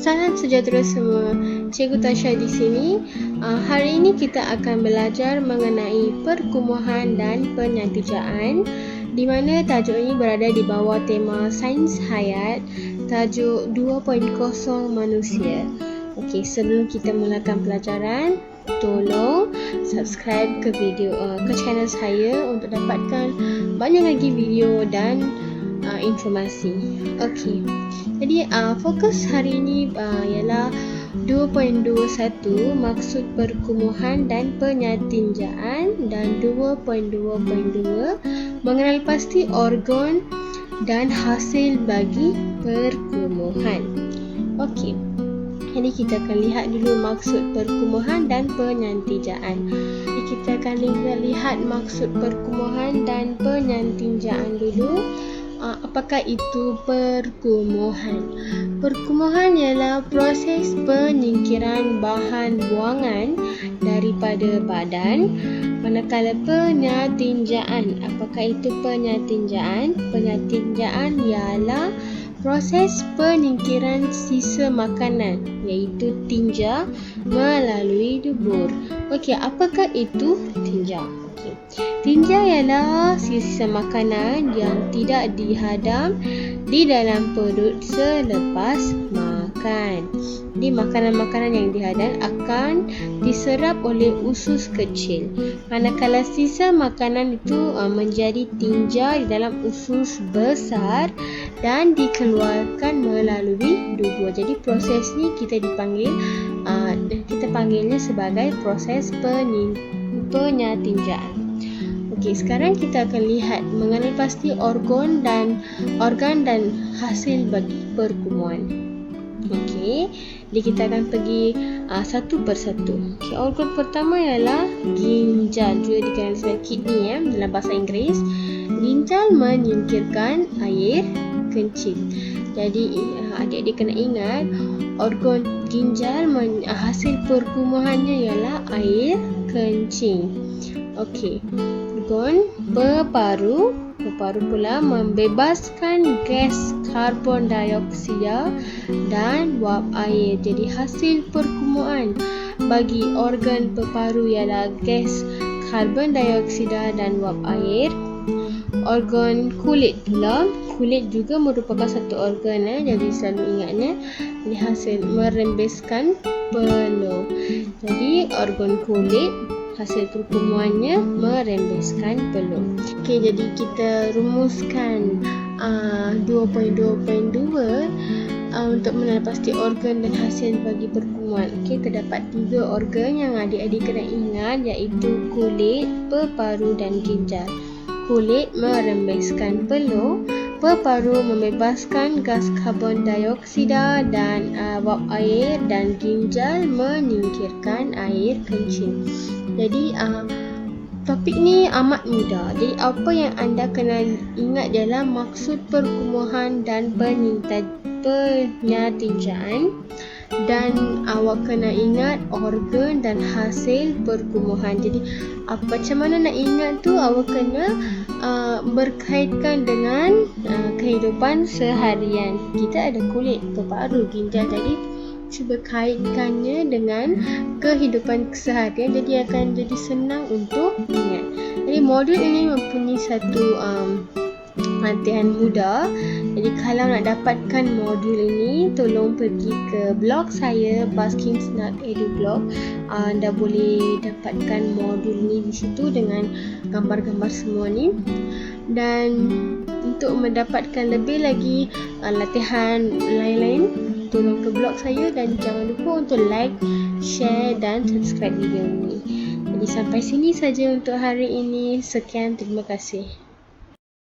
Salam sejahtera semua. Cikgu Tasha di sini. Hari ini kita akan belajar mengenai perkumuhan dan penyantijaan, di mana tajuk ini berada di bawah tema Sains Hayat, tajuk 2.0 Manusia. Okey, sebelum kita mulakan pelajaran, tolong subscribe ke channel saya untuk dapatkan banyak lagi video dan informasi. Okey. Jadi fokus hari ini ialah 2.21 maksud perkumuhan dan penyatinjaan, dan 2.2.2 mengenal pasti organ dan hasil bagi perkumuhan. Okey. Jadi kita akan lihat dulu maksud perkumuhan dan penyantijaan. Jadi kita akan lihat maksud perkumuhan dan penyatinjaan dulu. Apakah itu perkumuhan? Perkumuhan ialah proses penyingkiran bahan buangan daripada badan. Manakala penyatinjaan, apakah itu penyatinjaan? Penyatinjaan ialah proses penyingkiran sisa makanan, iaitu tinja melalui dubur. Okey, apakah itu tinja? Tinja ialah sisa makanan yang tidak dihadam di dalam perut selepas makan. Jadi makanan-makanan yang dihadam akan diserap oleh usus kecil. Manakala sisa makanan itu menjadi tinja di dalam usus besar dan dikeluarkan melalui dubur. Jadi proses ni kita panggilnya sebagai proses penyatinjaan. Okey, sekarang kita akan lihat mengenai pasti organ dan hasil bagi perkumuhan. Okey, jadi kita akan pergi satu persatu. Okey, organ pertama ialah ginjal, juga dikenali sebagai kidney dalam bahasa Inggeris. Ginjal menyingkirkan air kencing. Jadi adik-adik kena ingat, organ ginjal hasil perkumuhannya ialah air kencing. Okey. Organ peparu pula membebaskan gas karbon dioksida dan wap air. Jadi hasil perkumuhan bagi organ peparu ialah gas karbon dioksida dan wap air. Organ kulit pula, kulit juga merupakan satu organ, jadi selalu ingatnya, ini hasil merembeskan peluh. Jadi organ kulit hasil perkumuhannya merembeskan peluh. Okey, jadi kita rumuskan 2.2.2 untuk mengenal pasti organ dan hasil bagi perkumuhan. Okey, terdapat 3 organ yang adik-adik kena ingat, iaitu kulit, peparu dan ginjal. Kulit merembeskan peluh, peparu membebaskan gas karbon dioksida dan wap air, dan ginjal menyingkirkan air kencing. Jadi topik ni amat mudah. Jadi apa yang anda kena ingat adalah maksud perkumuhan dan penyatinjaan, dan awak kena ingat organ dan hasil perkumuhan. Jadi macam mana nak ingat tu, awak kena berkaitkan dengan kehidupan seharian. Kita ada kulit, peparu, ginjal, jadi cuba kaitkannya dengan kehidupan keseharian, jadi akan jadi senang untuk ingat. Jadi modul ini mempunyai satu latihan mudah. Jadi kalau nak dapatkan modul ini, tolong pergi ke blog saya, Baskin.edu.blog. Anda boleh dapatkan modul ini di situ dengan gambar-gambar semua ni. Dan untuk mendapatkan lebih lagi latihan lain-lain, tolong ke blog saya, dan jangan lupa untuk like, share dan subscribe video ini. Jadi sampai sini saja untuk hari ini. Sekian, terima kasih.